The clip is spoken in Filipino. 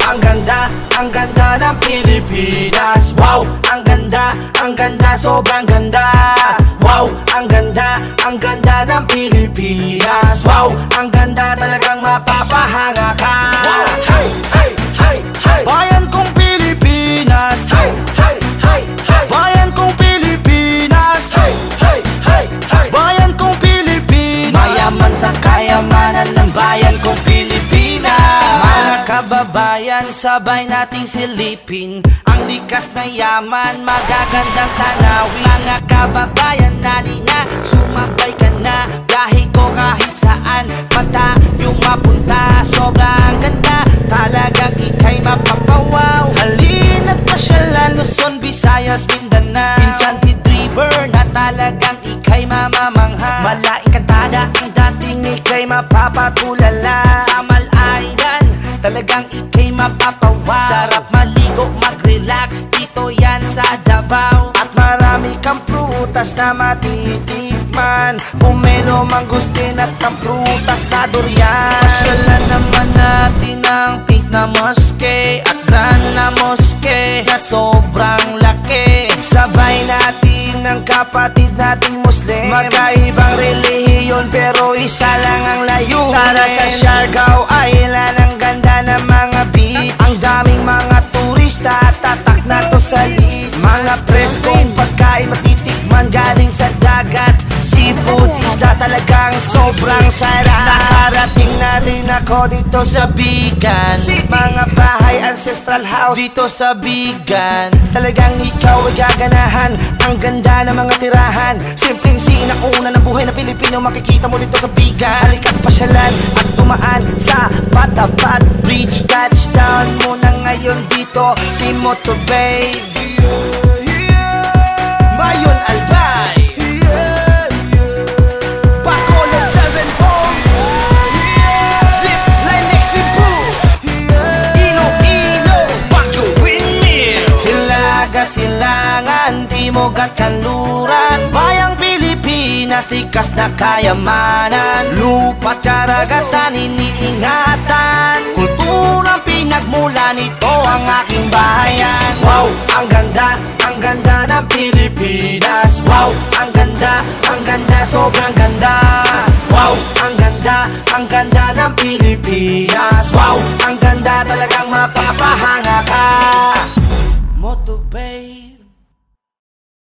ang ganda ng Pilipinas. Wow, ang ganda, sobrang ganda. Wow, ang ganda ng Pilipinas. Wow, ang ganda, talagang mapapahanga ka. Hey, hey, hey, hey. Bayan kong Pilipinas. Hey, hey, hey, hey. Bayan kong Pilipinas. Hey, hey, hey, hey. Bayan kong Pilipinas. Mayaman sa kayamanan ng bayan kong Pilipinas. Mga kababayan, sabay nating silipin ang likas na yaman, magagandang tanawin. Mga kababayan, halina, sumabay ka na. Biyahe ko kahit saan, mata yung mapunta. Sobrang ganda, talagang ika'y mapapawaw. Halina't pasyalan, Luzon, Visayas, Mindanao, Enchanted River na talagang ika'y mamamangha. Malaikantada ang dating ika'y mapapatulala. Sa Island, talagang ika'y mapapawaw. Sarap maligo, mag-relax, dito yan sa Davao. At marami kang prutas na matitikman, pomelo, mangustin at ang prutas na durian. Pasyalan naman natin ang pink na moske at grand na moske na sobrang laki. Sabay natin ang kapatid nating Muslim, magkaibang relihiyon pero isa lang ang layunin. Tara sa Siargao Island, ang ganda ng mga beach. Ang daming mga turista, tatak na to sa list. Mga preskong pagkain matitikman galing sa dagat. Seafood, isda, talagang sobrang sarap. Nakarating na rin ako dito sa Bigan. Mga bahay, ancestral house dito sa Bigan. Talagang ikaw ay gaganahan. Ang ganda ng mga tirahan, simpleng sinauna ng buhay na Pilipino, makikita mo dito sa Bigan. Halika't pasyalan at tumaan sa Patapat Bridge. Touchdown muna ngayon dito si Moto Bay, Mayon Albay, Bacolod 7 Homes, Zipline Mexico, Iloilo, Baguio Windmill, Hilaga, Silangan, Timog at Kanluran. Bayang Pilipinas, likas na kayamanan. Lupa't karagatan, iniingatan. Kulturang pinagmulan, ito ang aking bayan. Wow, ang ganda ng Pilipinas. Wow, ang ganda, sobrang ganda. Wow, ang ganda ng Pilipinas. Wow, ang ganda, talagang mapapahanga